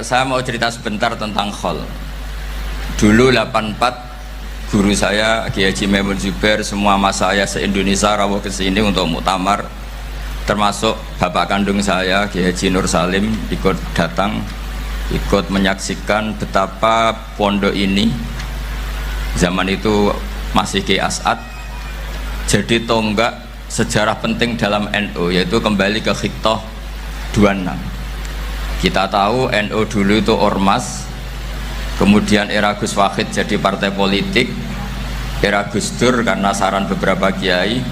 Saya mau cerita sebentar tentang khol. Dulu 84 guru saya Kiai Haji Maimun Zubair, semua mas saya se-Indonesia rawuh ke sini untuk muktamar, termasuk bapak kandung saya Kiai Haji Nur Salim ikut datang, ikut menyaksikan betapa pondok ini zaman itu masih Kiai As'ad jadi tonggak sejarah penting dalam NU, yaitu kembali ke Khittah 26. Kita tahu NU dulu itu ormas, kemudian era Gus Wahid jadi partai politik, era Gus Dur karena saran beberapa kiai,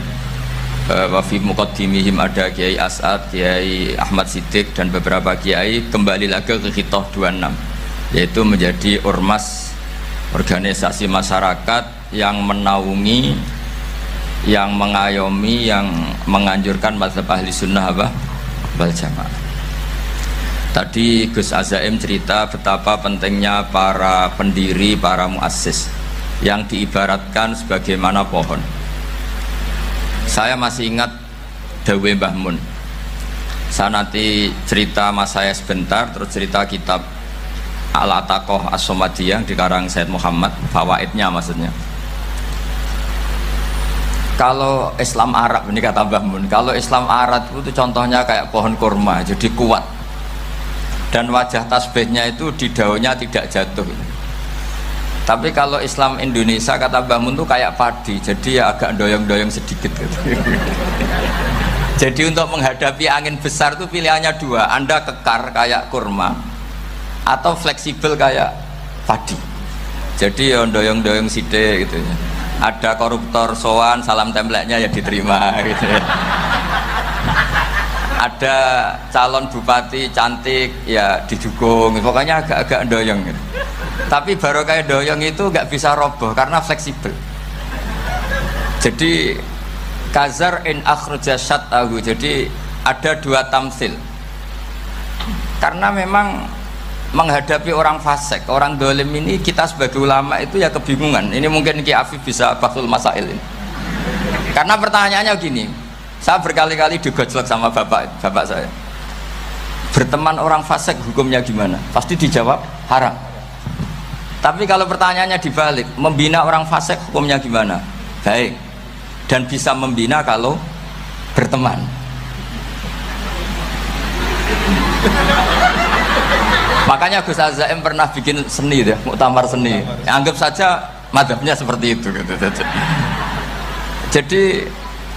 wafi muqaddimihim ada Kiai As'ad, Kiai Ahmad Siddiq dan beberapa kiai, kembali lagi ke Khittah 26, yaitu menjadi ormas, organisasi masyarakat yang menaungi, yang mengayomi, yang menganjurkan mazhab ahli sunnah wal jamaah. Tadi Gus Azaim cerita betapa pentingnya para pendiri, para muassis yang diibaratkan sebagaimana pohon. Saya masih ingat Dawe Mbah Mun. Saya nanti cerita mas saya sebentar, terus cerita kitab Al-Ataqoh As-Somadiyah dikarang Said Muhammad, fawaidnya maksudnya. Kalau Islam Arab, ini kata Mbah Mun, kalau Islam Arab itu contohnya kayak pohon kurma, jadi kuat. Dan wajah tasbihnya itu di daunnya tidak jatuh. Tapi kalau Islam Indonesia kata Mbah Mun itu kayak padi, jadi ya agak doyong-doyong sedikit gitu. Jadi untuk menghadapi angin besar itu pilihannya dua, Anda kekar kayak kurma atau fleksibel kayak padi. Jadi ya doyong-doyong sidik gitu ya. Ada koruptor sowan, salam templeknya ya diterima gitu ya. Ada calon bupati cantik ya didukung, pokoknya agak-agak doyong gitu. Tapi baru kayak doyong itu nggak bisa roboh karena fleksibel. Jadi kazar in akhraja syatahu, jadi ada dua tamsil. Karena memang menghadapi orang fasik, orang dolim ini, kita sebagai ulama itu ya kebingungan. Ini mungkin Ki Afif bisa bahsul masail ini. Karena pertanyaannya gini, saya berkali-kali digojlok sama bapak saya, berteman orang fasik hukumnya gimana? Pasti dijawab haram. Tapi kalau pertanyaannya dibalik, membina orang fasik hukumnya gimana? Baik. Dan bisa membina kalau berteman. Makanya Gus Azaim pernah bikin seni deh, muktamar seni. Anggap saja madhabnya seperti itu gitu. Jadi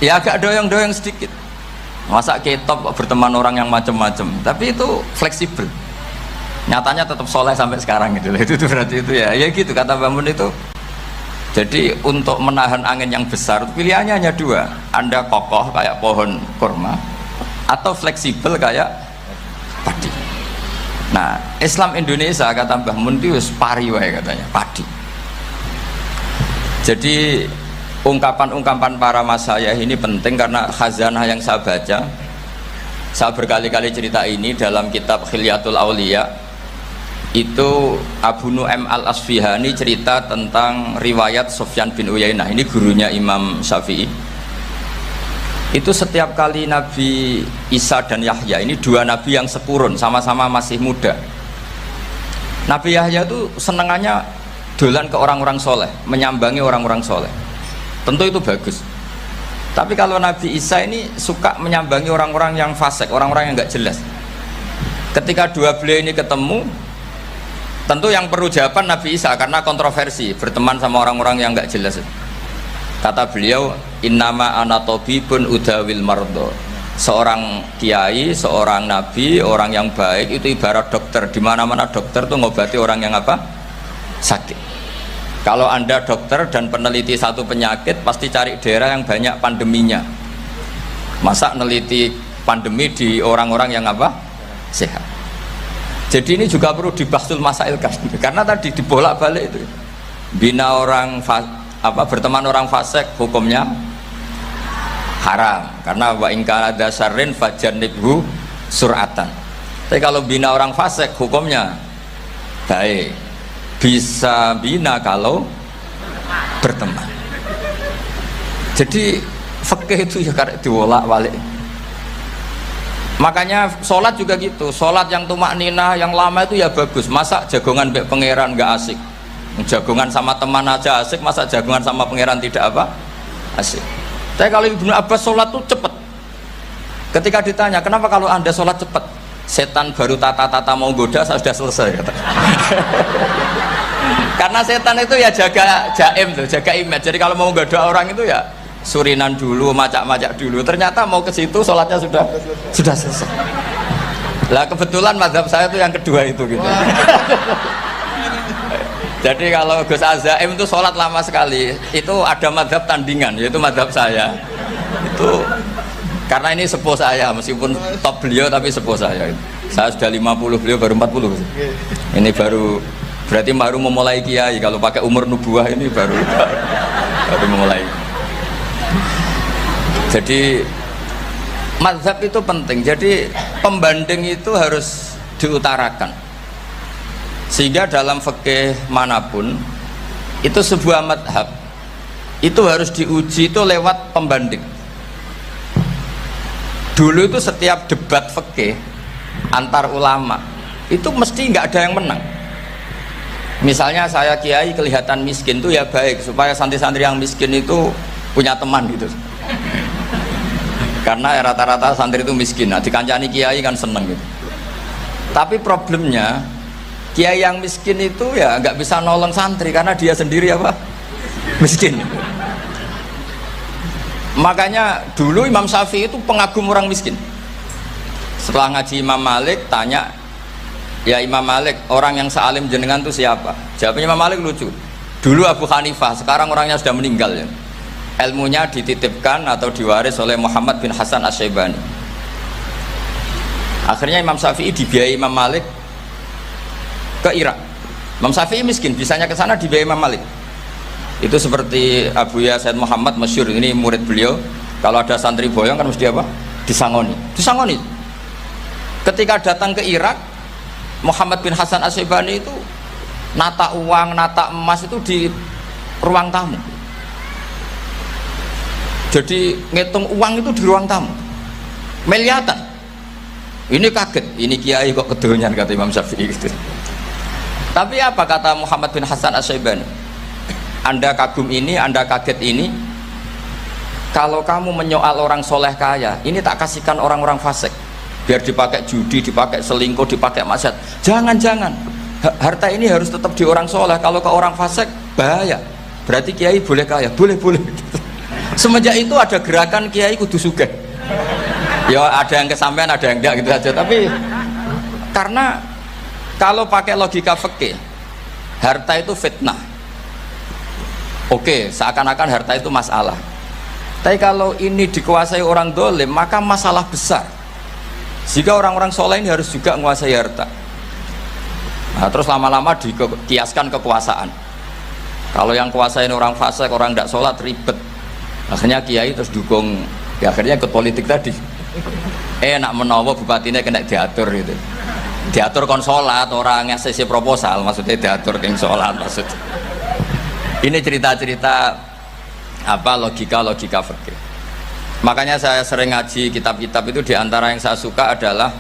ya agak doyong-doyong sedikit. Masa ketop berteman orang yang macam-macam, tapi itu fleksibel. Nyatanya tetap soleh sampai sekarang gitu. Itu berarti itu ya gitu kata Mbah Mun itu. Jadi untuk menahan angin yang besar pilihannya hanya dua. Anda kokoh kayak pohon kurma atau fleksibel kayak padi. Nah, Islam Indonesia kata Mbah Mun itu pari wae katanya, padi. Jadi ungkapan-ungkapan para mas saya ini penting karena khazanah yang saya baca. Saya berkali-kali cerita ini dalam kitab Khilyatul Auliya. Itu Abu Nu'aim Al-Asfihani cerita tentang riwayat Sufyan bin Uyainah. Ini gurunya Imam Syafi'i. Itu setiap kali Nabi Isa dan Yahya, ini dua nabi yang sepurun, sama-sama masih muda. Nabi Yahya itu senengannya dolan ke orang-orang soleh, menyambangi orang-orang soleh. Tentu itu bagus. Tapi kalau Nabi Isa ini suka menyambangi orang-orang yang fasik, orang-orang yang nggak jelas. Ketika dua beliau ini ketemu, tentu yang perlu jawaban Nabi Isa karena kontroversi, berteman sama orang-orang yang nggak jelas. Kata beliau, innama ana tabibun udawil mardo. Seorang kiai, seorang nabi, orang yang baik itu ibarat dokter. Di mana-mana dokter tuh ngobati orang yang apa? Sakit. Kalau Anda dokter dan peneliti satu penyakit, pasti cari daerah yang banyak pandeminya. Masa neliti pandemi di orang-orang yang apa? Sehat. Jadi ini juga perlu dibahsul masailkan. Karena tadi dibolak-balik itu. Bina orang berteman orang fasik hukumnya haram. Karena wa in kana dasarrin fajanibhu sur'atan. Tapi kalau bina orang fasik hukumnya baik. Bisa bina kalau berteman. Jadi fikih itu ya karek diwolak-walik. Makanya sholat juga gitu, sholat yang tumak nina yang lama itu ya bagus. Masa jagongan mbek pangeran nggak asik, jagongan sama teman aja asik, masa jagongan sama pangeran tidak apa asik. Tapi kalau Ibnu Abbas sholat tuh cepet. Ketika ditanya kenapa kalau anda sholat cepet, setan baru tata-tata mau goda saya sudah selesai kata. Karena setan itu ya jaga jaim tuh, jaga image. Jadi kalau mau goda orang itu ya surinan dulu, macak-macak dulu. Ternyata mau ke situ sholatnya sudah selesai. Lah kebetulan mazhab saya itu yang kedua itu gitu. Jadi kalau Gus Azaim itu sholat lama sekali. Itu ada mazhab tandingan, yaitu mazhab saya. Itu karena ini sepuh saya, meskipun top beliau tapi sepuh saya. Saya sudah 50, beliau baru 40. Ini berarti baru memulai kiai. Kalau pakai umur nubuah ini baru memulai. Jadi mazhab itu penting. Jadi pembanding itu harus diutarakan. Sehingga dalam fikih manapun itu sebuah mazhab itu harus diuji itu lewat pembanding. Dulu itu setiap debat fikih antar ulama itu mesti nggak ada yang menang. Misalnya saya kiai kelihatan miskin itu ya baik supaya santri-santri yang miskin itu punya teman gitu. Karena rata-rata santri itu miskin, nah dikancani kiai kan seneng gitu. Tapi problemnya kiai yang miskin itu ya nggak bisa nolong santri karena dia sendiri apa miskin. Makanya dulu Imam Syafi'i itu pengagum orang miskin. Setelah ngaji Imam Malik tanya, ya Imam Malik orang yang sealim jenengan itu siapa? Jawabnya Imam Malik lucu. Dulu Abu Hanifah, sekarang orangnya sudah meninggal ya. Ilmunya dititipkan atau diwaris oleh Muhammad bin Hasan Asy-Syaibani. Akhirnya Imam Syafi'i dibiayai Imam Malik ke Irak. Imam Syafi'i miskin, bisanya ke sana dibiayai Imam Malik. Itu seperti Abu Ya Said Muhammad masyhur, ini murid beliau. Kalau ada santri boyong kan mesti apa? Disangoni. Ketika datang ke Irak, Muhammad bin Hasan Asy-Syaibani itu nata uang, nata emas itu di ruang tamu. Jadi ngitung uang itu di ruang tamu miliatan. Ini kaget, ini kiai kok kedonyan kata Imam Syafi'i gitu. Tapi apa kata Muhammad bin Hasan Asy-Syaibani? Anda kagum ini, Anda kaget ini. Kalau kamu menyoal orang soleh kaya, ini tak kasihkan orang-orang fasik biar dipakai judi, dipakai selingkuh, dipakai maksiat. Jangan-jangan harta ini harus tetap di orang soleh. Kalau ke orang fasik bahaya. Berarti kiai boleh kaya, boleh. Semenjak itu ada gerakan kiai kudu sugih. Ya ada yang kesampaian, ada yang enggak gitu aja. Tapi karena kalau pakai logika fikih, harta itu fitnah. Oke, seakan-akan harta itu masalah. Tapi kalau ini dikuasai orang dolim, maka masalah besar. Jika orang-orang soleh ini harus juga menguasai harta. Nah, terus lama-lama dikiaskan kekuasaan. Kalau yang kuasain orang fasik, orang tidak sholat ribet. Akhirnya kiai terus dukung, ya akhirnya ikut politik tadi. Nak menawa bupatinya kena diatur gitu. Diatur kon sholat, orang yang sesi proposal, maksudnya diatur keng sholat maksud. Ini cerita-cerita apa logika fikih. Makanya saya sering ngaji kitab-kitab itu, diantara yang saya suka adalah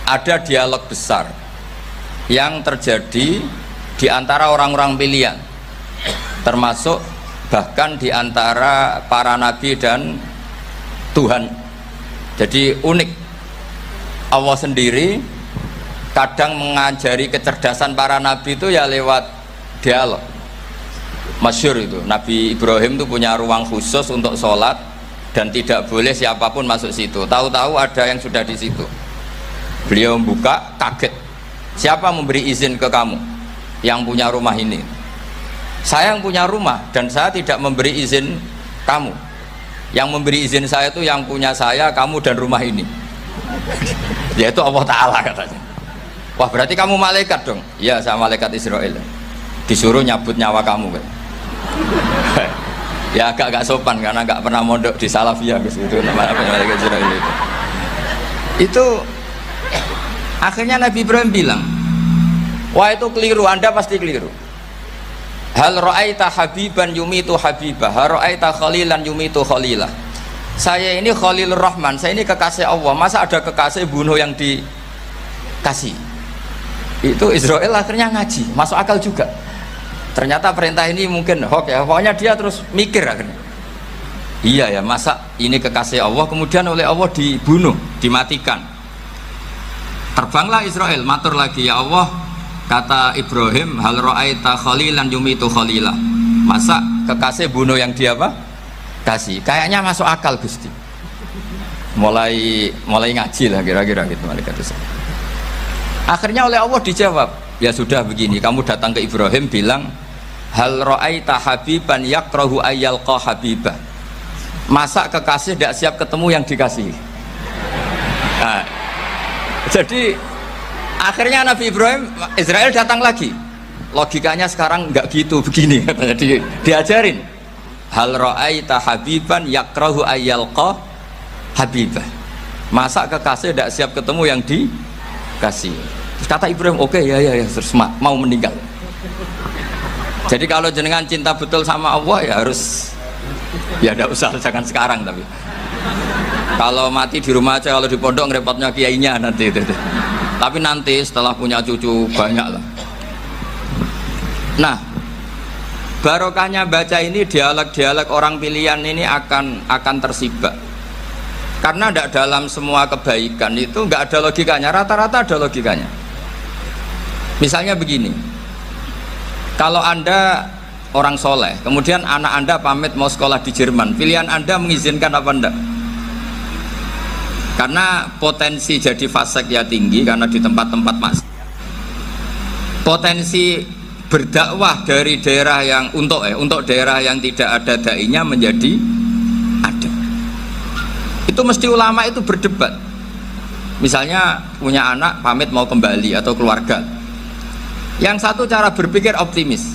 ada dialog besar yang terjadi di antara orang-orang pilihan, termasuk bahkan di antara para nabi dan Tuhan. Jadi unik, Allah sendiri kadang mengajari kecerdasan para nabi itu ya lewat dialog. Masyhur itu, Nabi Ibrahim itu punya ruang khusus untuk sholat dan tidak boleh siapapun masuk situ. Tahu-tahu ada yang sudah di situ. Beliau membuka, kaget. Siapa memberi izin ke kamu yang punya rumah ini? Saya yang punya rumah dan saya tidak memberi izin kamu. Yang memberi izin saya itu yang punya saya, kamu dan rumah ini. Yaitu Allah Ta'ala katanya. Wah berarti kamu malaikat dong? Iya saya malaikat Israel. Disuruh nyabut nyawa kamu kan? Ya agak sopan karena nggak pernah mondok di Salafiyah gitu, namanya malaikat Israel itu. Akhirnya Nabi Ibrahim bilang, wah itu keliru, Anda pasti keliru. Hal ra'aita habiban yumitu habibah, hal ra'aita khalilan yumitu khalilah. saya ini Khalilur Rahman, saya ini kekasih Allah, masa ada kekasih bunuh yang dikasih? Itu Israel akhirnya ngaji, masuk akal juga. Ternyata perintah ini mungkin hoax ya, pokoknya dia terus mikir akhirnya. Iya ya, masa ini kekasih Allah kemudian oleh Allah dibunuh, dimatikan. Terbanglah Israel, matur lagi, ya Allah, kata Ibrahim, hal ra'aita khalilan yumitu khalilah. Masa kekasih bunuh yang dia apa? Kasih. Kayaknya masuk akal Gusti. Mulai ngaji lah kira-kira gitu malaikat itu. Akhirnya oleh Allah dijawab, ya sudah begini, kamu datang ke Ibrahim bilang, hal ra'aita habiban yakrahu ayyalqa habibah. Masa kekasih tidak siap ketemu yang dikasih? Nah, jadi akhirnya Nabi Ibrahim, Israel datang lagi. Logikanya sekarang nggak gitu, begini katanya, diajarin. Hal ra'aita habiban yakrahu ayyalqa habibah. Masa kekasih tidak siap ketemu yang dikasih? Terus kata Ibrahim, oke, ya terus mau meninggal. Jadi kalau jenengan cinta betul sama Allah ya harus, ya tidak usah, jangan sekarang. Tapi kalau mati di rumah aja, kalau di pondok ngerepotnya kiainya nanti itu. Tapi nanti setelah punya cucu banyak lah. Nah, barokahnya baca ini, dialog-dialog orang pilihan ini akan tersibak. Karena tidak dalam semua kebaikan itu nggak ada logikanya, rata-rata ada logikanya. Misalnya begini, kalau Anda orang soleh, kemudian anak Anda pamit mau sekolah di Jerman, pilihan Anda mengizinkan apa enggak? Karena potensi jadi fasik ya tinggi, karena di tempat-tempat maksiat. Potensi berdakwah dari daerah yang untuk daerah yang tidak ada dai-nya menjadi ada. Itu mesti ulama itu berdebat. Misalnya punya anak pamit mau kembali atau keluarga. Yang satu cara berpikir optimis.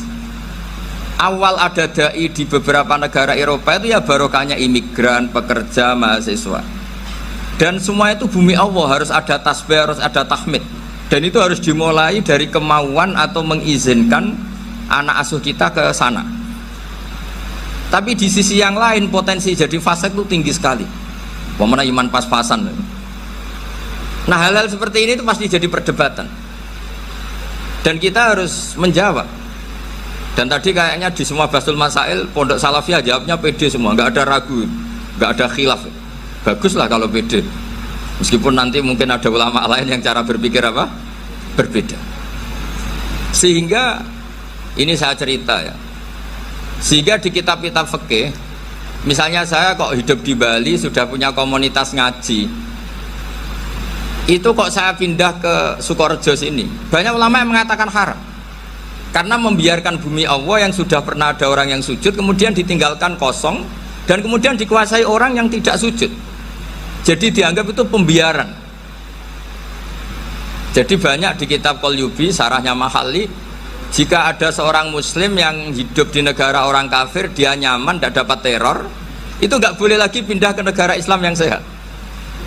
Awal ada dai di beberapa negara Eropa itu ya barokahnya imigran, pekerja, mahasiswa. Dan semua itu bumi Allah, harus ada tasbih, harus ada tahmid. Dan itu harus dimulai dari kemauan atau mengizinkan anak asuh kita ke sana. Tapi di sisi yang lain potensi jadi fasik itu tinggi sekali. Pemana iman pas-pasan. Nah, hal-hal seperti ini itu pasti jadi perdebatan. Dan kita harus menjawab. Dan tadi kayaknya di semua Basul Masail Pondok Salafiyah jawabnya pede semua, nggak ada ragu, nggak ada khilaf. Baguslah kalau pede. Meskipun nanti mungkin ada ulama lain yang cara berpikir apa? Berbeda. Sehingga ini saya cerita ya. Sehingga di kitab-kitab fikih, misalnya saya kok hidup di Bali sudah punya komunitas ngaji. Itu kok saya pindah ke Sukorejo sini. Banyak ulama yang mengatakan haram. Karena membiarkan bumi Allah yang sudah pernah ada orang yang sujud kemudian ditinggalkan kosong dan kemudian dikuasai orang yang tidak sujud. Jadi dianggap itu pembiaran. Jadi banyak di kitab Qalyubi, sarahnya Mahalli, jika ada seorang muslim yang hidup di negara orang kafir, dia nyaman, tidak dapat teror, itu nggak boleh lagi pindah ke negara Islam yang sehat.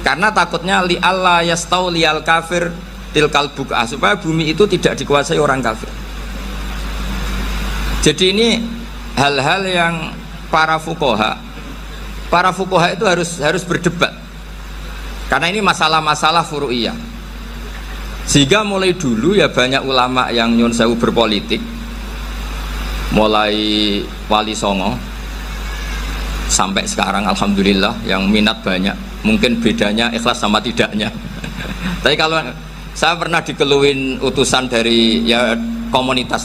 Karena takutnya li Allah yastau lial kafir tilkal buk'ah, supaya bumi itu tidak dikuasai orang kafir. Jadi ini hal-hal yang para fuqaha itu harus berdebat. Karena ini masalah-masalah furu'iyah. Sehingga mulai dulu ya banyak ulama yang nyun sewu berpolitik, mulai Wali Songo sampai sekarang alhamdulillah yang minat banyak. Mungkin bedanya ikhlas sama tidaknya. Tapi kalau saya pernah dikeluhin utusan dari ya komunitas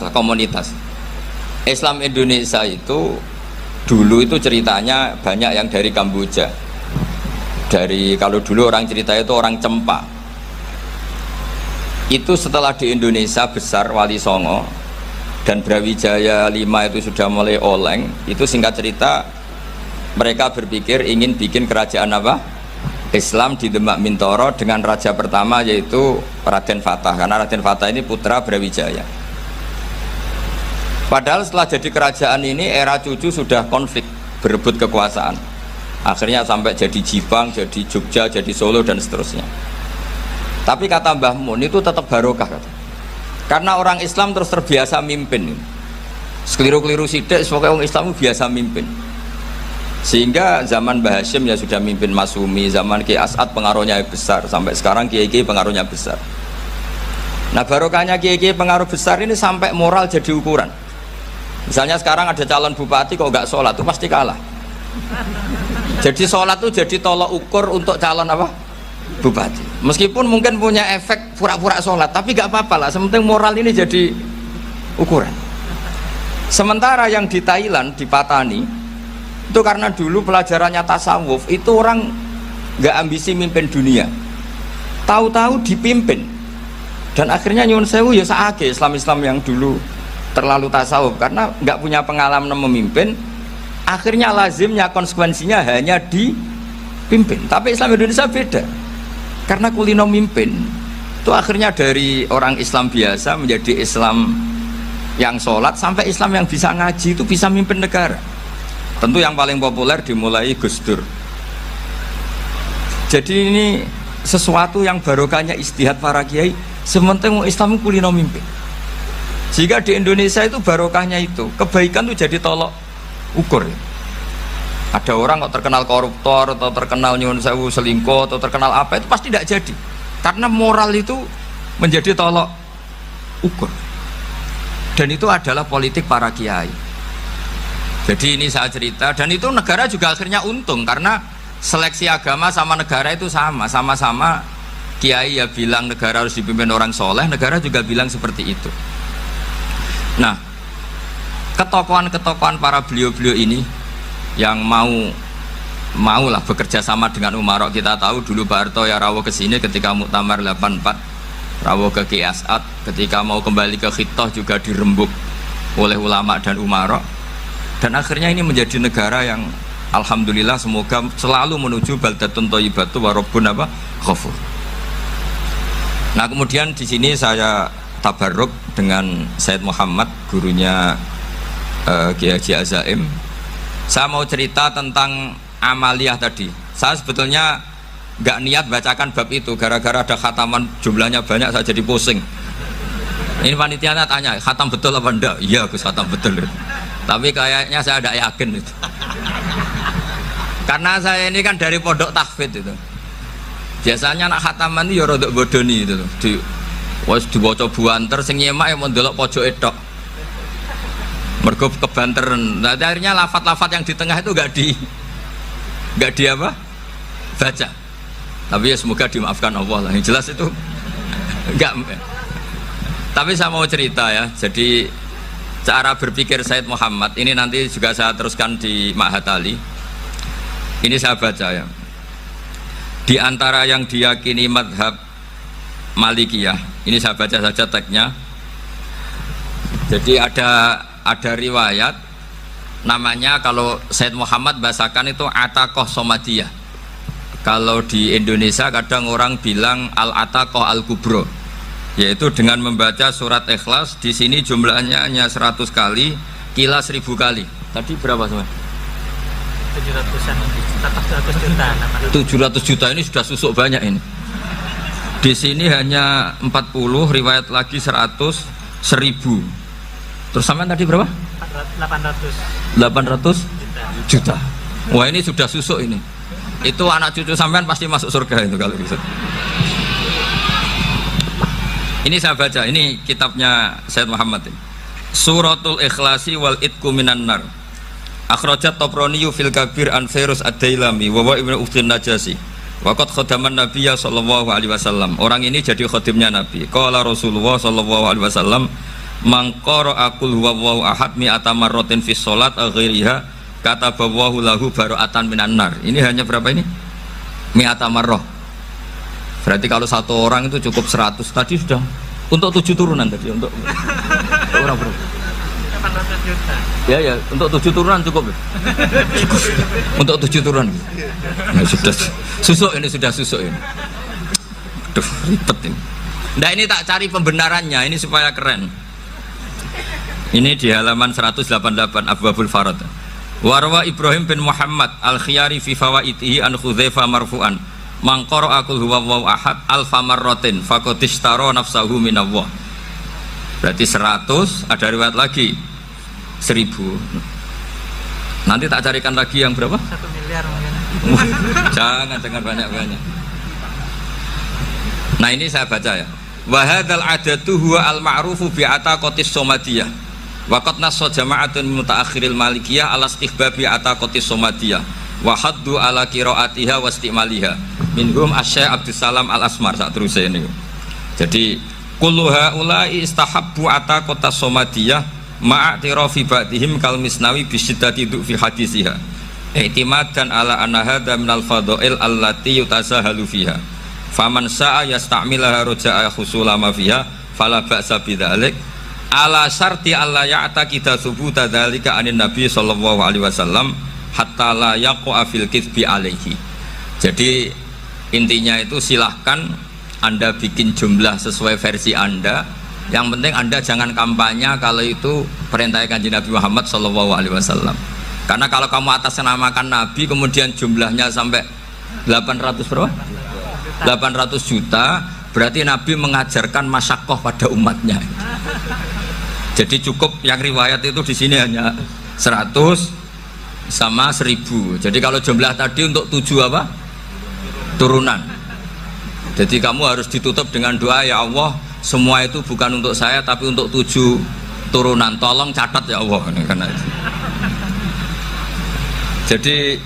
Islam Indonesia itu dulu itu ceritanya banyak yang dari Kamboja. Dari kalau dulu orang cerita itu orang Cempa. Itu setelah di Indonesia besar Wali Songo dan Brawijaya 5 itu sudah mulai oleng, itu singkat cerita mereka berpikir ingin bikin kerajaan apa? Islam di Demak Mintoro dengan raja pertama yaitu Raden Fatah, karena Raden Fatah ini putra Brawijaya. Padahal setelah jadi kerajaan ini era cucu sudah konflik, berebut kekuasaan. Akhirnya sampai jadi Jipang, jadi Jogja, jadi Solo dan seterusnya. Tapi kata Mbah Mun itu tetap barokah kata. Karena orang Islam terus terbiasa mimpin. Sekeliru-keliru sidik, sebagai orang Islam biasa mimpin. Sehingga zaman Mbah Hashim ya sudah mimpin Masumi, zaman Ki As'ad pengaruhnya besar, sampai sekarang Kiai-Kiai pengaruhnya besar. Nah barokahnya Kiai-Kiai pengaruh besar ini sampai moral jadi ukuran. Misalnya sekarang ada calon bupati kok nggak sholat itu pasti kalah. Jadi sholat itu jadi tolok ukur untuk calon apa? Bupati. Meskipun mungkin punya efek pura-pura sholat, tapi nggak apa-apa lah. Sementing moral ini jadi ukuran. Sementara yang di Thailand, di Patani, itu karena dulu pelajarannya tasawuf, itu orang nggak ambisi mimpin dunia. Tahu-tahu dipimpin. Dan akhirnya nyuwun sewu ya saake Islam-Islam yang dulu terlalu tasawuf karena nggak punya pengalaman memimpin. Akhirnya lazimnya konsekuensinya hanya dipimpin. Tapi Islam Indonesia beda. Karena kulino mimpin itu akhirnya dari orang Islam biasa menjadi Islam yang sholat sampai Islam yang bisa ngaji itu bisa mimpin negara. Tentu yang paling populer dimulai Gus Dur. Jadi ini sesuatu yang barokahnya istihad para kiai. Sementing Islam kulino mimpin. Jika di Indonesia itu barokahnya itu kebaikan itu jadi tolok ukur. Ada orang kok terkenal koruptor atau terkenal nyuwun sewu selingkuh atau terkenal apa itu pasti tidak jadi karena moral itu menjadi tolok ukur dan itu adalah politik para kiai. Jadi ini saya cerita dan itu negara juga akhirnya untung karena seleksi agama sama negara itu sama-sama kiai ya bilang negara harus dipimpin orang soleh, negara juga bilang seperti itu. Nah ketokohan-ketokohan para beliau-beliau ini yang maulah bekerja sama dengan Umarok. Kita tahu dulu Pak Harto ya rawuh ke sini ketika Muktamar 84, rawuh ke Ki As'ad, ketika mau kembali ke Khittah juga dirembuk oleh ulama dan Umarok. Dan akhirnya ini menjadi negara yang alhamdulillah semoga selalu menuju baldatun thayyibatu wa rabbun ghafur. Nah, kemudian di sini saya tabarruk dengan Said Muhammad, gurunya Kiai Haji Azaim. Saya mau cerita tentang amaliyah tadi. Saya sebetulnya nggak niat bacakan bab itu gara-gara ada khataman jumlahnya banyak saya jadi pusing. Ini panitianya tanya khatam betul apa enggak? Iya Gus, khatam betul. Tapi kayaknya saya tidak yakin itu. Karena saya ini kan dari pondok tahfidz itu. Biasanya anak khataman itu ya rodok bodoni itu. Dibaca buanter sing nyemak yang mendelok pojok etok. Mergo kebanteran. Nah, akhirnya lafat-lafat yang di tengah itu enggak di apa? Baca. Tapi ya semoga dimaafkan Allah lah. Yang jelas itu enggak. Tapi saya mau cerita ya. Jadi cara berpikir Said Muhammad ini nanti juga saya teruskan di Ma'had Ali. Ini saya baca ya. Di antara yang diyakini madhab Malikiyah, ini saya baca saja teksnya. Jadi ada riwayat namanya, kalau Said Muhammad bahasakan itu Ataqoh Somadiyah. Kalau di Indonesia kadang orang bilang Al-Ataqoh Al-Kubro, yaitu dengan membaca surat Ikhlas. Di sini jumlahnya hanya 100 kali, kila 1000 kali. Tadi berapa semua? 700 juta ini sudah susuk banyak ini. Di sini hanya 40, riwayat lagi 100, 1000. Terus sampean tadi berapa? 800 juta. Wah ini sudah susuk ini. Itu anak cucu sampean pasti masuk surga itu kalau bisa. Ini saya baca, ini kitabnya Said Muhammad ini. Suratul Ikhlasi wal Itqu minan nar. Akhrajat Tabraniyu fil Kabir an Fairuz ad-Dailami wa Ibnu Uftin Najasi. Waqad khadaman Nabiyya sallallahu alaihi wasallam. Orang ini jadi khadimnya Nabi. Qala Rasulullah sallallahu alaihi wasallam, "Man qara'a qul huwallahu ahad mi'ata marratin fi shalat ghairiha katabawahu lahu bara'atan minan nar." Ini hanya berapa ini? Mi'ata marrah. Berarti kalau satu orang itu cukup 100. Tadi sudah untuk 7 turunan tadi untuk orang berapa? 800 juta. Ya, untuk 7 turunan cukup. Untuk 7 turunan. Nah, sudah susuk ini, sudah susuk ini. Aduh, ribet ini. Nah, ini tak cari pembenarannya ini supaya keren. Ini di halaman 188 Abwabul Farad. Warwa Ibrahim bin Muhammad Al-Khiyari fi fawaitihi an Khudzaifah marfu'an. Man qara'a qul huwallahu ahad alfa marratin faqad ishtara nafsahu minallah. Berarti 100, ada riwayat lagi 1000. Nanti tak carikan lagi yang berapa? 1 miliar mungkin. Jangan banyak-banyak. Nah ini saya baca ya. Wa hadzal adatu huwa al-ma'rufu bi ataqatis somadiyah. Wa qad nassa jama'atun mutaakhiril malikiyah ala istihbabi ataqatis somadiyah wa haddu ala qiraatiha wa istimaliha. Minhum Asy-Syaikh Abdus Salam Al-Asmar sak teruse ini. Jadi kullu haula'i istahabbu ataqatas somadiyah ma'atirafi ba'dihim kal misnawi bi syiddati fi hadisiha. I'timadan ala anna hadza minal fadha'il allati yutasahalu fiha. Faman sa'a yasta'milaha roja'a khusulama fiha fala ba'sa bidzalik ala syarti alla ya'taqida thubuta dzalika anin nabi sallallahu alaihi wasallam hatta la yaqa fil kitsbi alaihi. Jadi intinya itu silahkan Anda bikin jumlah sesuai versi Anda, yang penting Anda jangan kampanye kalau itu perintah Kanjeng Nabi Muhammad sallallahu alaihi wasallam. Karena kalau kamu atasnamakan Nabi kemudian jumlahnya sampai 800 berapa? 800 juta, berarti Nabi mengajarkan masyakoh pada umatnya. Jadi cukup yang riwayat itu di sini hanya 100 sama 1000. Jadi kalau jumlah tadi untuk 7 apa? Turunan. Jadi kamu harus ditutup dengan doa, ya Allah, semua itu bukan untuk saya tapi untuk 7 turunan. Tolong catat ya Allah. Karena itu. Jadi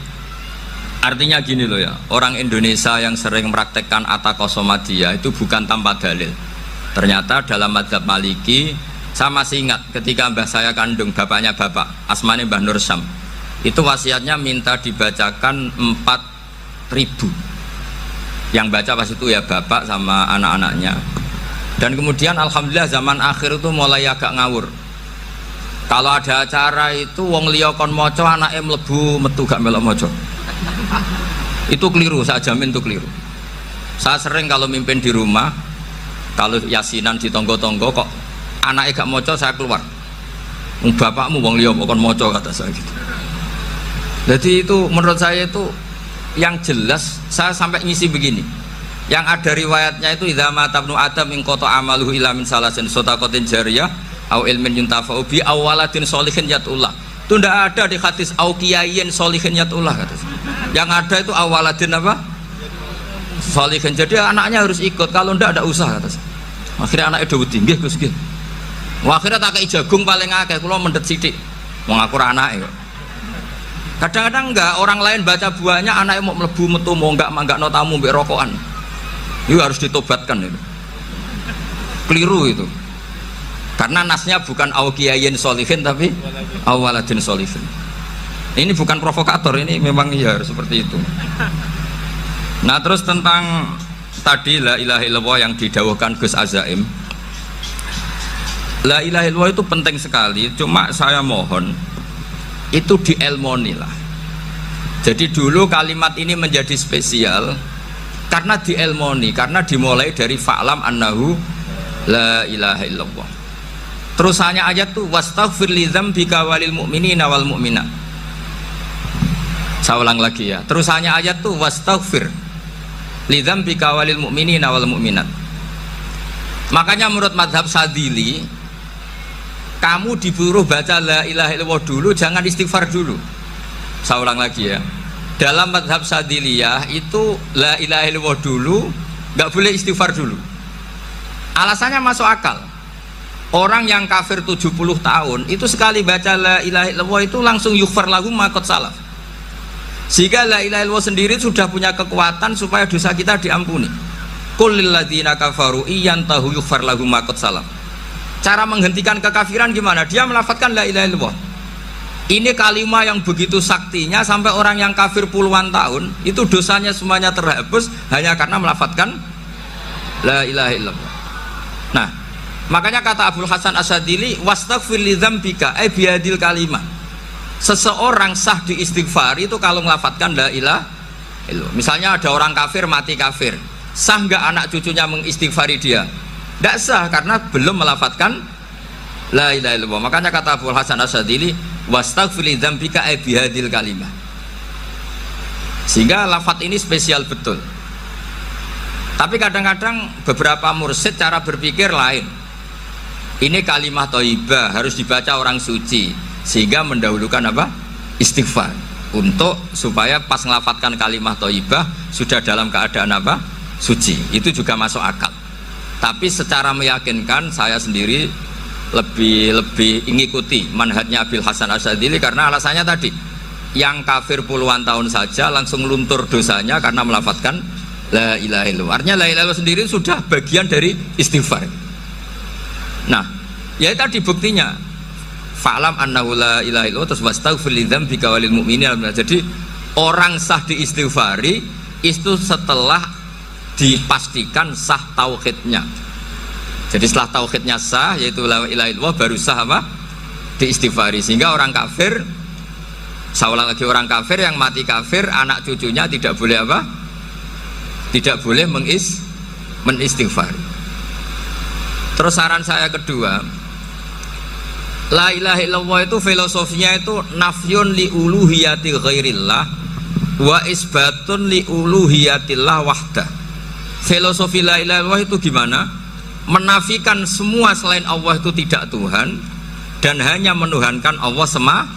artinya gini loh ya, orang Indonesia yang sering mempraktekkan ataqah somadiyah itu bukan tanpa dalil. Ternyata dalam mazhab Maliki, saya masih ingat ketika mbah saya kandung, bapaknya bapak, asmane Mbah Nur Syam, itu wasiatnya minta dibacakan 4.000. Yang baca pas itu ya bapak sama anak-anaknya. Dan kemudian alhamdulillah zaman akhir itu mulai agak ngawur. Kalau ada acara itu wong liya kon maca anake mlebu metu gak melok maca. Itu keliru, saya jamin itu keliru. Saya sering kalau mimpin di rumah, kalau yasinan di tonggo-tonggo kok anaknya gak moco, saya keluar. Bapakmu wong liya kon moco, kata saya gitu. Jadi itu menurut saya itu yang jelas. Saya sampai ngisi begini, yang ada riwayatnya itu idza mata ibnu adam in qata amaluhu ila min salasin shadaqatin jariyah au ilmin yuntafa'u bi awaladin sholihin yatullah. Itu tidak ada di hadis au kiyayin sholihin yatullah, kata saya. Yang ada itu awaladin apa? Sholihin. Jadi anaknya harus ikut, kalau tidak ada usah, kata saya. Akhirnya anaknya udah tinggi Gus nggih. Wah, akhirnya tak kei jagung paling akeh, kula mendet sithik. Wong aku ora anake kok. Kadang-kadang enggak, orang lain baca buahnya anaknya mau mlebu metu mau enggak no tamu mbek rokokan. Itu harus ditobatkan itu. Keliru itu. Karena nasnya bukan au kiyayin sholihin tapi awaladin sholihin. Ini bukan provokator, ini memang ya seperti itu. Nah terus tentang tadi la ilaha illallah yang didawuhkan Gus Azaim, la ilaha illallah itu penting sekali. Cuma saya mohon itu dielmoni lah. Jadi dulu kalimat ini menjadi spesial karena dielmoni, karena dimulai dari fa'lam annahu la ilaha illallah. Terusannya ayat tuh wastaghfir li dzambika walil mu'minina wal mu'minat. Saya ulang lagi ya. Terusannya ayat tuh wastaghfir li dzambika walil mu'minina wal mu'minat. Makanya menurut mazhab Sadili, kamu disuruh baca la ilaha illallah dulu, jangan istighfar dulu. Saya ulang lagi ya. Dalam mazhab Sadiliyah itu la ilaha illallah dulu, nggak boleh istighfar dulu. Alasannya masuk akal. Orang yang kafir 70 tahun itu sekali baca la ilaha illallah itu langsung yughfar lahu ma qad salaf. Sehingga la ilaha illallah sendiri sudah punya kekuatan supaya dosa kita diampuni. Qul lil ladzina kafaru iyantahu yughfar lahum ma qad salaf. Cara menghentikan kekafiran gimana? Dia melafadzkan la ilaha illallah. Ini kalimat yang begitu saktinya sampai orang yang kafir puluhan tahun itu dosanya semuanya terhapus hanya karena melafadzkan la ilaha illallah. Nah, makanya kata Abdul Hasan Asadili wastaghfir li dzambika ay biadil kalimat. Seseorang sah di istighfar itu kalau melafadzkan la ilaha illallah. Misalnya ada orang kafir mati kafir, sah nggak anak cucunya mengistighfari dia? Tidak sah karena belum melafadzkan la ilaha illallah. Makanya kata Abdul Hasan Asadili wastaghfir li dzambika ay bihadil kalimah. Sehingga lafadz ini spesial betul. Tapi kadang-kadang beberapa mursyid cara berpikir lain. Ini kalimah thayyibah harus dibaca orang suci, sehingga mendahulukan apa? istighfar untuk supaya pas ngelafatkan kalimat thayyibah sudah dalam keadaan apa? Suci. Itu juga masuk akal. Tapi secara meyakinkan saya sendiri lebih mengikuti manhajnya Abil Hasan Asyadzili karena alasannya tadi, yang kafir puluhan tahun saja langsung luntur dosanya karena melafatkan la ilaha illallah. Artinya la ilaha illallah sendiri sudah bagian dari istighfar. Nah, ya tadi buktinya fa'lam annahu la ilaha illallah terus wastaghfir lidzambika walil mu'minin. Jadi orang sah diistighfari itu setelah dipastikan sah tauhidnya. Jadi setelah tauhidnya sah yaitu la ilaha illallah baru sah apa? Diistighfari. Sehingga orang kafir, saya ulang lagi, orang kafir yang mati kafir anak cucunya tidak boleh apa? Tidak boleh menistighfari. Terus saran saya kedua, la ilaha illallah itu filosofinya itu nafyun li uluhiyati ghairillah wa isbatun li uluhiyatillah wahdah. Filosofi la ilaha illallah itu gimana? Menafikan semua selain Allah itu tidak Tuhan dan hanya menuhankan Allah semata.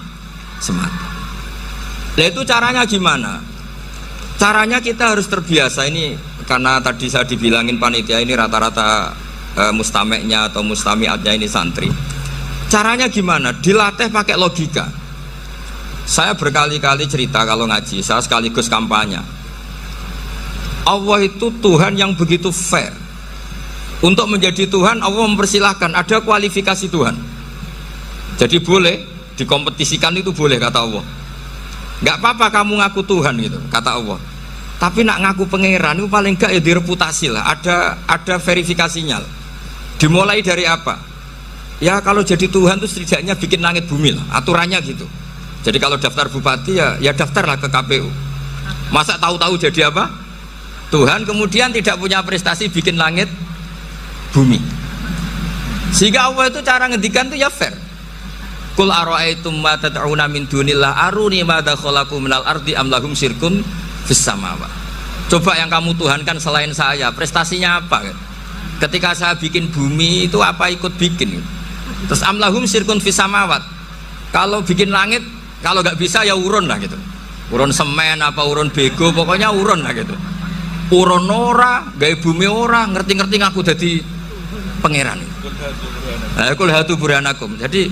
Nah itu caranya gimana? Caranya kita harus terbiasa ini, karena tadi saya dibilangin panitia ini rata-rata mustameknya atau mustamiatnya ini santri. Caranya gimana? Dilatih pakai logika. Saya berkali-kali cerita kalau ngaji, saya sekaligus kampanye. Allah itu Tuhan yang begitu fair. Untuk menjadi Tuhan Allah mempersilahkan, ada kualifikasi Tuhan. Jadi boleh dikompetisikan, itu boleh kata Allah. Nggak apa-apa kamu ngaku Tuhan gitu kata Allah. Tapi nak ngaku pangeran itu paling enggak ya direputasi lah, ada verifikasinya lah. Dimulai dari apa? Ya kalau jadi Tuhan itu setidaknya bikin langit bumi lah, aturannya gitu. Jadi kalau daftar bupati ya daftarlah ke KPU. Masa tahu-tahu jadi apa? Tuhan kemudian tidak punya prestasi bikin langit bumi. Sehingga Allah itu cara ngendikan itu ya fair. Qul ara'aitum ma tad'una min dunillah aruni madza khalaqu minal ardi am lahum syirkun fis samawat. Coba yang kamu tuhankan selain saya, prestasinya apa? Ketika saya bikin bumi itu apa ikut bikin? Terus am lahum syirkun fis samawat. Kalau bikin langit, kalau nggak bisa ya urun lah gitu. Urun semen apa urun bego, pokoknya urun lah gitu. Urun ora, gawe bumi ora, ngerti-ngerti ngaku dadi pangeran. Kul hatu burhanakum. Jadi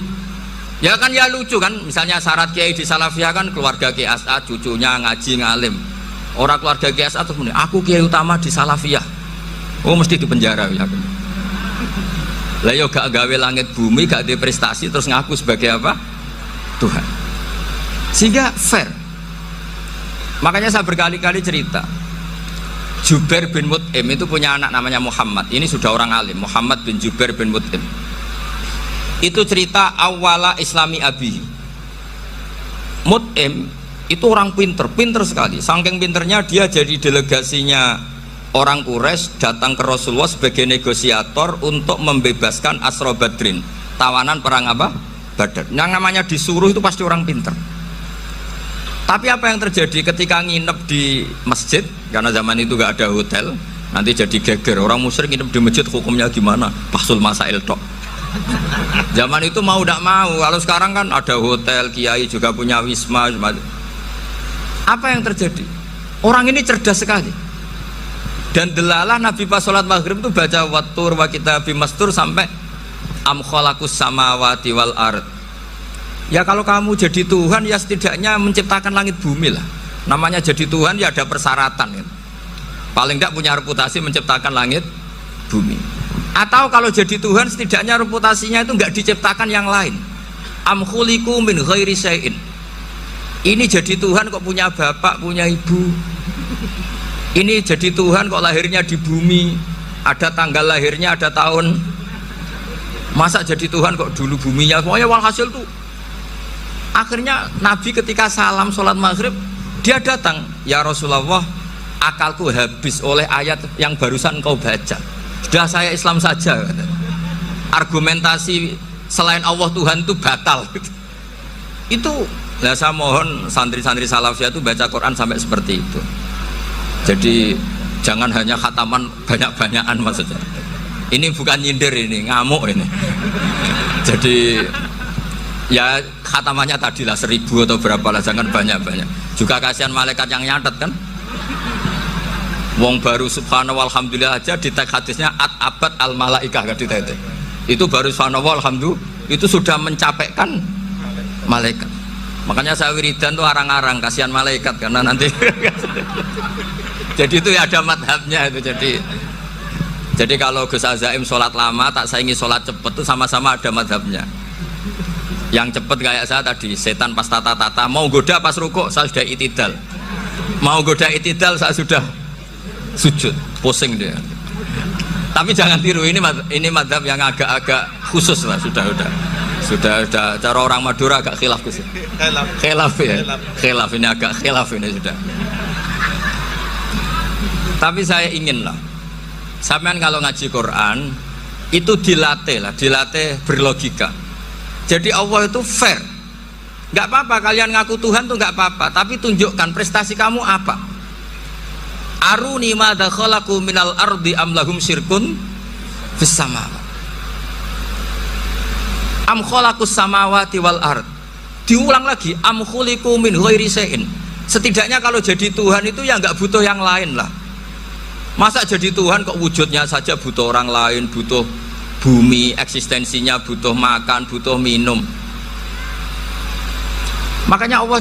ya kan ya lucu kan, misalnya syarat kiai di Salafiyah kan keluarga Kiai As'ad, cucunya ngaji ngalim. Orang keluarga Kiai As'ad tuh aku kiai utama di Salafiyah. Oh mesti di penjara ya. Lah yo gak gawe langit bumi, gak ada prestasi terus ngaku sebagai apa? Tuhan. Sehingga fair. Makanya saya berkali-kali cerita. Jubair bin Mut'im itu punya anak namanya Muhammad. Ini sudah orang alim, Muhammad bin Jubair bin Mut'im. Itu cerita awala Islami Abi. Mut'im itu orang pinter sekali. Saking pinternya dia jadi delegasinya orang Quraisy datang ke Rasulullah sebagai negosiator untuk membebaskan Asra Badrin, tawanan perang apa? Badar. Yang namanya disuruh itu pasti orang pinter. Tapi apa yang terjadi ketika nginep di masjid, karena zaman itu gak ada hotel, nanti jadi geger. Orang musyrik nginep di masjid hukumnya gimana? Pasul masail tok. Zaman itu mau tidak mau. Kalau sekarang kan ada hotel, kiai juga punya wisma. Apa yang terjadi? Orang ini cerdas sekali. Dan delalah Nabi pas sholat maghrib itu baca wattur wa kitabim mastur sampai am khalaqus samawati wal ard. Ya kalau kamu jadi Tuhan ya setidaknya menciptakan langit bumi lah. Namanya jadi Tuhan ya ada persyaratan kan? Paling tidak punya reputasi menciptakan langit bumi. Atau kalau jadi Tuhan setidaknya reputasinya itu enggak diciptakan yang lain. Am khuliqu min ghairi syai'in. Ini jadi Tuhan kok punya bapak, punya ibu. Ini jadi Tuhan kok lahirnya di bumi, ada tanggal lahirnya, ada tahun. Masa jadi Tuhan kok dulu buminya? Pokoknya walhasil tuh. Akhirnya Nabi ketika salam sholat maghrib, dia datang, ya Rasulullah, akalku habis oleh ayat yang barusan kau baca. Sudah saya Islam saja. Argumentasi selain Allah Tuhan itu batal. Itu, nah saya mohon santri-santri Salafiyah itu baca Quran sampai seperti itu. Jadi jangan hanya khataman banyak-banyakan maksudnya. Ini bukan nyindir, ini ngamuk ini. Jadi ya khatamannya tadilah 1000 atau berapa lah, jangan banyak-banyak. Juga kasihan malaikat yang nyatet kan. Wong baru subhanallah alhamdulillah aja di teks hadisnya abad al malaikah kan ditete. Itu baru subhanallah alhamdulillah itu sudah mencapaikan malaikat. Makanya saya wiridan tuh arang-arang kasihan malaikat karena nanti jadi itu ya ada madhabnya itu. Jadi kalau Gus Azaim sholat lama tak saingi sholat cepet tuh sama-sama ada madhabnya. Yang cepet kayak saya tadi, setan pas tata-tata mau goda pas rukuk saya sudah itidal, mau goda itidal saya sudah sujud, pusing dia. Tapi jangan tiru, ini madhab yang agak-agak khusus lah, sudah cara orang Madura agak khilaf khusus. Khilaf ya, khilaf ini agak khilaf ini sudah. Tapi saya ingin lah, sampean kalau ngaji Quran itu dilatih berlogika. Jadi Allah itu fair, nggak apa-apa kalian ngaku Tuhan tuh nggak apa-apa, tapi tunjukkan prestasi kamu apa. Aruni madza khalaqu minal ardi am lahum syirkun fis samawati am khalaqus samawati wal ard. Diulang lagi, am khuliqu min ghairi syai'in. Setidaknya kalau jadi Tuhan itu ya nggak butuh yang lain lah. Masa jadi Tuhan kok wujudnya saja butuh orang lain, butuh bumi, eksistensinya butuh makan, butuh minum. Makanya Allah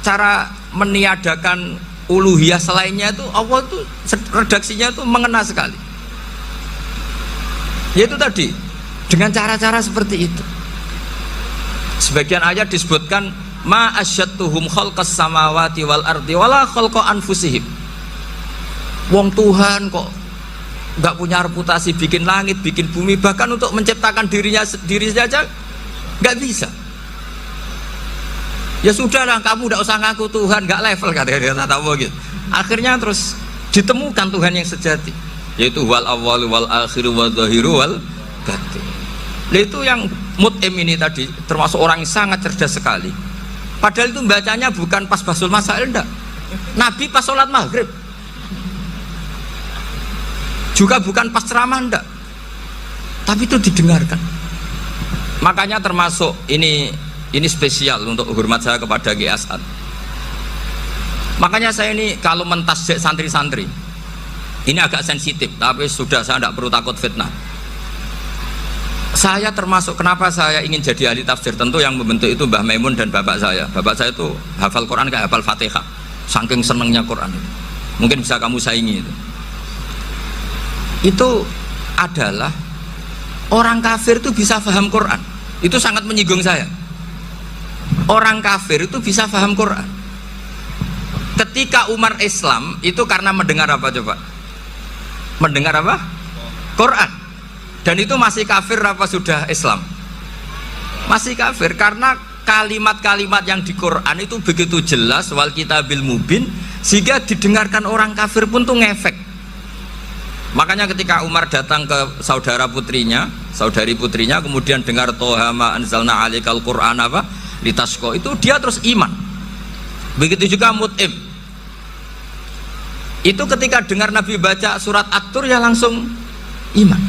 cara meniadakan uluhiyah selainnya itu Allah tuh redaksinya tuh mengena sekali. Yaitu tadi dengan cara-cara seperti itu. Sebagian ayat disebutkan ma asyattuhum khalqas samawati wal ardi wala khalqa anfusihim. Wong Tuhan kok nggak punya reputasi bikin langit, bikin bumi, bahkan untuk menciptakan diri saja nggak bisa. Ya sudahlah, kamu tidak usah ngaku Tuhan, nggak level katanya gitu. Akhirnya terus ditemukan Tuhan yang sejati, yaitu wal awwalu wal akhiru wal zahiru wal batin. Itu yang mut'im ini tadi termasuk orang yang sangat cerdas sekali. Padahal itu bacanya bukan pas basul masail, enggak. Nabi pas sholat maghrib, juga bukan pas ceramah, enggak. Tapi itu didengarkan. Makanya termasuk ini spesial untuk hormat saya kepada Ki As'ad. Makanya saya ini kalau mentasjek santri-santri ini agak sensitif, tapi sudah saya tidak perlu takut fitnah. Saya termasuk, kenapa saya ingin jadi ahli tafsir, tentu yang membentuk itu Mbah Maimun dan bapak saya. Bapak saya itu hafal Quran kayak hafal Fatihah, saking senengnya Quran. Mungkin bisa kamu saingi itu. Itu adalah orang kafir itu bisa paham Quran. Itu sangat menyinggung saya. Orang kafir itu bisa paham Quran. Ketika Umar Islam itu karena mendengar apa coba? Mendengar apa? Quran. Dan itu masih kafir apa sudah Islam? Masih kafir karena kalimat-kalimat yang di Quran itu begitu jelas, wal kitabil mubin, sehingga didengarkan orang kafir pun tuh ngefek. Makanya ketika Umar datang ke saudari putrinya, kemudian dengar Toha ma anzalna alaikal Quran apa? Litasko, itu dia terus iman. Begitu juga Mut'im, itu ketika dengar Nabi baca surat At-Tur ya langsung iman.